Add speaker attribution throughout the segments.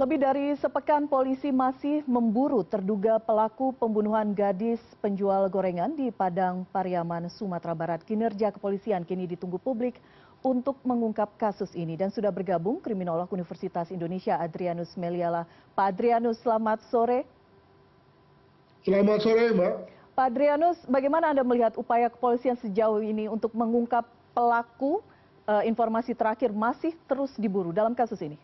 Speaker 1: Lebih dari sepekan polisi masih memburu terduga pelaku pembunuhan gadis penjual gorengan di Padang Pariaman, Sumatera Barat. Kinerja kepolisian kini ditunggu publik untuk mengungkap kasus ini. Dan sudah bergabung kriminolog Universitas Indonesia Adrianus Meliala. Pak Adrianus, selamat sore.
Speaker 2: Selamat sore, Mbak.
Speaker 1: Pak Adrianus, bagaimana Anda melihat upaya kepolisian sejauh ini untuk mengungkap pelaku? Informasi terakhir masih terus diburu dalam kasus ini.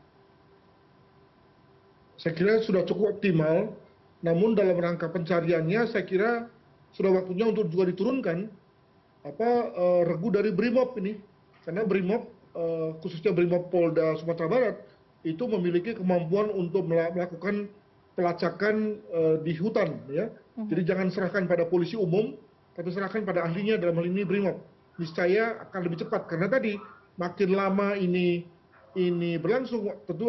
Speaker 2: Saya kira sudah cukup optimal, namun dalam rangka pencariannya saya kira sudah waktunya untuk juga diturunkan regu dari Brimob ini. Karena Brimob, khususnya Brimob Polda Sumatera Barat, itu memiliki kemampuan untuk melakukan pelacakan di hutan. Ya. Jadi jangan serahkan pada polisi umum, tapi serahkan pada ahlinya, dalam hal ini Brimob. Niscaya akan lebih cepat, karena tadi makin lama ini berlangsung, tentu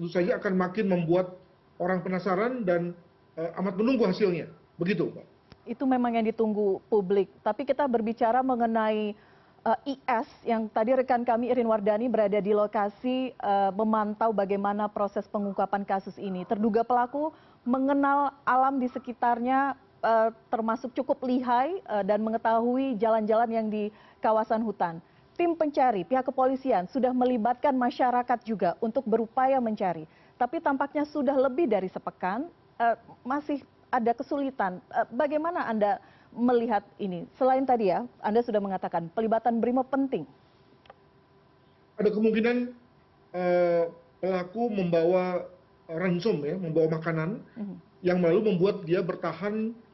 Speaker 2: saja akan makin membuat orang penasaran dan amat menunggu hasilnya. Begitu, Pak.
Speaker 1: Itu memang yang ditunggu publik. Tapi kita berbicara mengenai IS yang tadi rekan kami Irin Wardani berada di lokasi memantau bagaimana proses pengungkapan kasus ini. Terduga pelaku mengenal alam di sekitarnya, termasuk cukup lihai dan mengetahui jalan-jalan yang di kawasan hutan. Tim pencari pihak kepolisian sudah melibatkan masyarakat juga untuk berupaya mencari. Tapi tampaknya sudah lebih dari sepekan, masih ada kesulitan. Bagaimana Anda melihat ini? Selain tadi ya, Anda sudah mengatakan pelibatan Brimob penting.
Speaker 2: Ada kemungkinan pelaku membawa ransom, ya, membawa makanan yang lalu membuat dia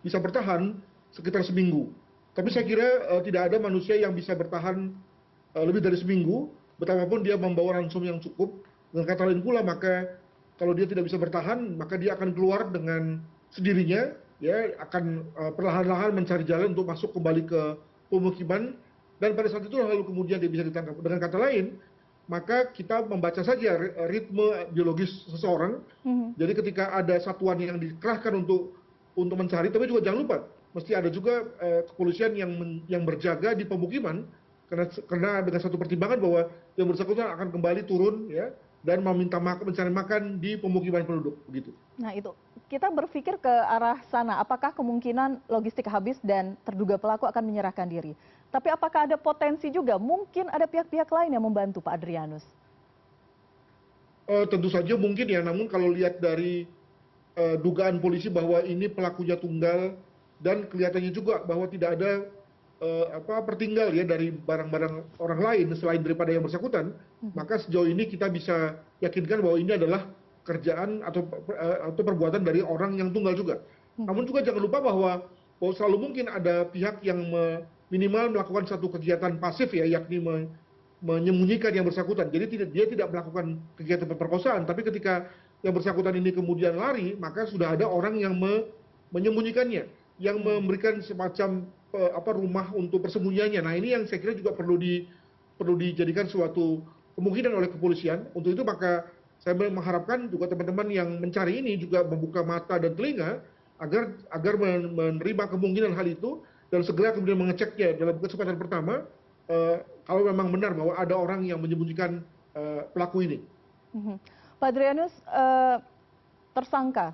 Speaker 2: bisa bertahan sekitar seminggu. Tapi saya kira tidak ada manusia yang bisa bertahan lebih dari seminggu, betapapun dia membawa ransom yang cukup. Dengan kata lain pula, maka kalau dia tidak bisa bertahan, maka dia akan keluar dengan sendirinya, ya, akan perlahan-lahan mencari jalan untuk masuk kembali ke pemukiman, dan pada saat itu lalu kemudian dia bisa ditangkap. Dengan kata lain, maka kita membaca saja ritme biologis seseorang. Jadi ketika ada satuan yang dikerahkan untuk mencari, tapi juga jangan lupa, mesti ada juga kepolisian yang berjaga di pemukiman, karena dengan satu pertimbangan bahwa yang bersangkutan akan kembali turun, ya, dan meminta mencari makan di pemukiman penduduk, begitu.
Speaker 1: Nah itu, kita berpikir ke arah sana, apakah kemungkinan logistik habis dan terduga pelaku akan menyerahkan diri. Tapi apakah ada potensi juga, mungkin ada pihak-pihak lain yang membantu, Pak Adrianus?
Speaker 2: Tentu saja mungkin, ya, namun kalau lihat dari dugaan polisi bahwa ini pelakunya tunggal, dan kelihatannya juga bahwa tidak ada pertinggal, ya, dari barang-barang orang lain selain daripada yang bersangkutan, maka sejauh ini kita bisa yakinkan bahwa ini adalah kerjaan atau perbuatan dari orang yang tunggal juga. Namun juga jangan lupa bahwa selalu mungkin ada pihak yang minimal melakukan satu kegiatan pasif, ya, yakni menyembunyikan yang bersangkutan. Jadi dia tidak melakukan kegiatan pemerkosaan, tapi ketika yang bersangkutan ini kemudian lari, maka sudah ada orang yang menyembunyikannya, yang memberikan semacam rumah untuk persembunyiannya. Nah, ini yang saya kira juga perlu dijadikan suatu kemungkinan oleh kepolisian. Untuk itu maka saya mengharapkan juga teman-teman yang mencari ini juga membuka mata dan telinga agar menerima kemungkinan hal itu dan segera kemudian mengeceknya dalam kesempatan pertama kalau memang benar bahwa ada orang yang menyembunyikan pelaku ini.
Speaker 1: Pak Adrianus, tersangka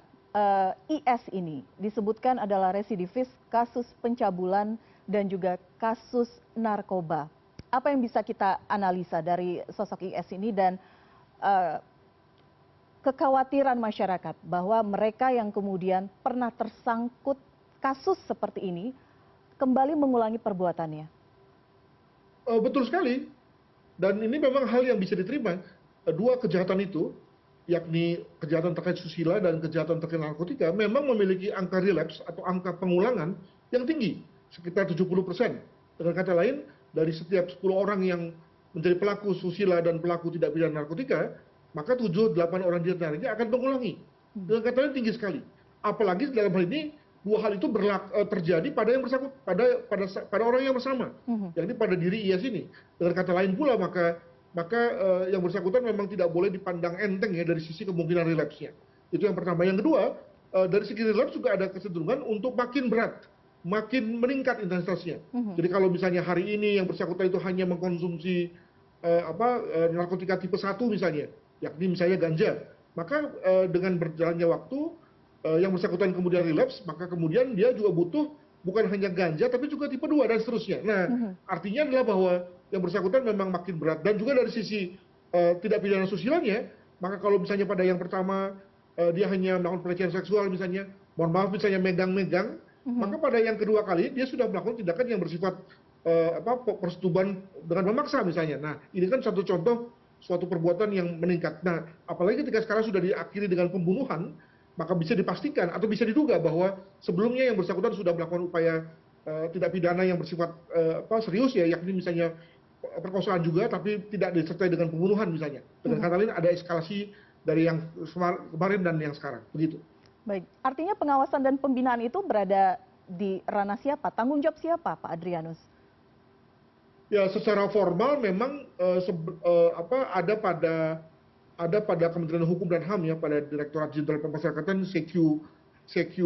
Speaker 1: IS ini disebutkan adalah residivis kasus pencabulan dan juga kasus narkoba. Apa yang bisa kita analisa dari sosok IS ini dan kekhawatiran masyarakat bahwa mereka yang kemudian pernah tersangkut kasus seperti ini kembali mengulangi perbuatannya?
Speaker 2: Betul sekali. Dan ini memang hal yang bisa diterima. Dua kejahatan itu, yakni kejahatan terkait susila dan kejahatan terkait narkotika, memang memiliki angka relapse atau angka pengulangan yang tinggi, sekitar 70%. Dengan kata lain, dari setiap 10 orang yang menjadi pelaku susila dan pelaku tidak pidana narkotika, maka 7-8 orang di antaranya akan mengulangi. Dengan kata lain tinggi sekali. Apalagi dalam hal ini, dua hal itu terjadi pada yang bersangkutan, pada orang yang bersama, yakni pada diri IS ini. Dengan kata lain pula, maka yang bersangkutan memang tidak boleh dipandang enteng, ya, dari sisi kemungkinan relapse-nya. Itu yang pertama. Yang kedua, dari segi relapse juga ada kecenderungan untuk makin berat, makin meningkat intensitasnya. Jadi kalau misalnya hari ini yang bersangkutan itu hanya mengkonsumsi narkotika tipe 1 misalnya, yakni misalnya ganja, maka dengan berjalannya waktu yang bersangkutan kemudian relapse, maka kemudian dia juga butuh bukan hanya ganja tapi juga tipe 2 dan seterusnya. Nah, artinya adalah bahwa yang bersangkutan memang makin berat, dan juga dari sisi tidak pidana susilanya, maka kalau misalnya pada yang pertama dia hanya melakukan pelecehan seksual misalnya, mohon maaf misalnya megang-megang, maka pada yang kedua kali dia sudah melakukan tindakan yang bersifat persetubuhan dengan memaksa misalnya. Nah, ini kan satu contoh suatu perbuatan yang meningkat. Nah, apalagi ketika sekarang sudah diakhiri dengan pembunuhan, maka bisa dipastikan atau bisa diduga bahwa sebelumnya yang bersangkutan sudah melakukan upaya tidak pidana yang bersifat serius ya, yakni misalnya perkosaan juga, tapi tidak disertai dengan pembunuhan misalnya. Dengan kata lain ada eskalasi dari yang kemarin dan yang sekarang, begitu.
Speaker 1: Baik, artinya pengawasan dan pembinaan itu berada di ranah siapa? Tanggung jawab siapa, Pak Adrianus?
Speaker 2: Ya, secara formal memang ada pada Kementerian Hukum dan HAM ya, pada Direktorat Jenderal Pemasyarakatan CQ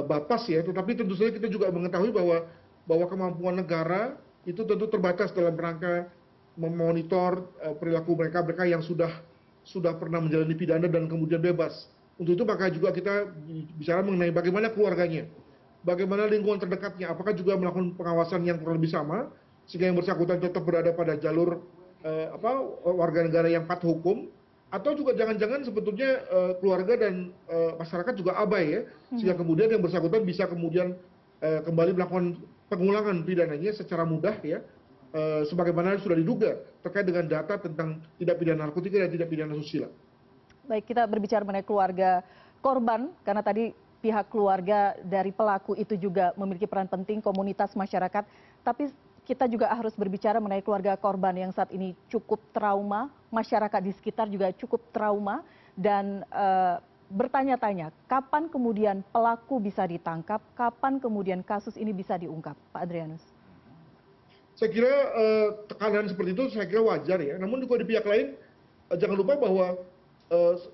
Speaker 2: Bapas ya. Tetapi tentu saja kita juga mengetahui bahwa kemampuan negara itu tentu terbatas dalam rangka memonitor perilaku mereka yang sudah pernah menjalani pidana dan kemudian bebas. Untuk itu maka juga kita bicara mengenai bagaimana keluarganya, bagaimana lingkungan terdekatnya, apakah juga melakukan pengawasan yang kurang lebih sama sehingga yang bersangkutan tetap berada pada jalur warga negara yang patuh hukum, atau juga jangan-jangan sebetulnya keluarga dan masyarakat juga abai ya, sehingga kemudian yang bersangkutan bisa kemudian kembali melakukan pengulangan pidananya secara mudah ya, sebagaimana sudah diduga terkait dengan data tentang tindak pidana narkotika dan tindak pidana susila.
Speaker 1: Baik, kita berbicara mengenai keluarga korban, karena tadi pihak keluarga dari pelaku itu juga memiliki peran penting, komunitas masyarakat, tapi kita juga harus berbicara mengenai keluarga korban yang saat ini cukup trauma, masyarakat di sekitar juga cukup trauma, dan bertanya-tanya kapan kemudian pelaku bisa ditangkap, kapan kemudian kasus ini bisa diungkap, Pak Adrianus?
Speaker 2: Saya kira tekanan seperti itu saya kira wajar ya, namun juga di pihak lain jangan lupa bahwa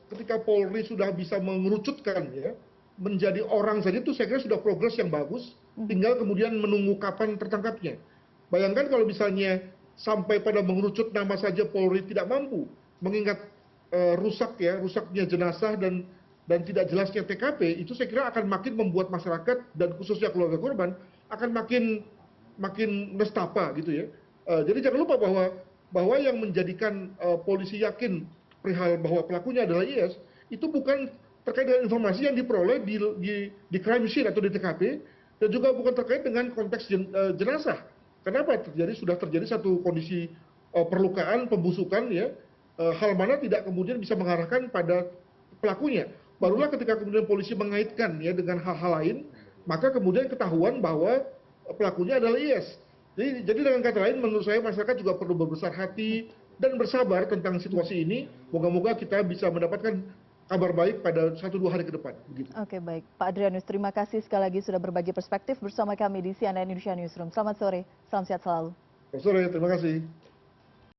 Speaker 2: ketika Polri sudah bisa mengerucutkan ya menjadi orang saja, itu saya kira sudah progres yang bagus, tinggal kemudian menunggu kapan tertangkapnya. Bayangkan kalau misalnya sampai pada mengerucut nama saja Polri tidak mampu, mengingat rusaknya jenazah dan tidak jelasnya TKP, itu saya kira akan makin membuat masyarakat dan khususnya keluarga korban akan makin nestapa gitu ya. Jadi jangan lupa bahwa yang menjadikan polisi yakin perihal bahwa pelakunya adalah IS itu bukan terkait dengan informasi yang diperoleh di crime scene atau di TKP, dan juga bukan terkait dengan konteks jenazah. Kenapa sudah terjadi satu kondisi perlukaan, pembusukan ya, hal mana tidak kemudian bisa mengarahkan pada pelakunya. Barulah ketika kemudian polisi mengaitkan ya dengan hal-hal lain, maka kemudian ketahuan bahwa pelakunya adalah IS. Jadi dengan kata lain, menurut saya masyarakat juga perlu berbesar hati dan bersabar tentang situasi ini. Moga-moga kita bisa mendapatkan kabar baik pada 1-2 hari ke depan. Begitu.
Speaker 1: Oke, baik. Pak Adrianus, terima kasih sekali lagi sudah berbagi perspektif bersama kami di CNN Indonesia Newsroom. Selamat sore, salam sehat selalu.
Speaker 2: Selamat sore, terima kasih.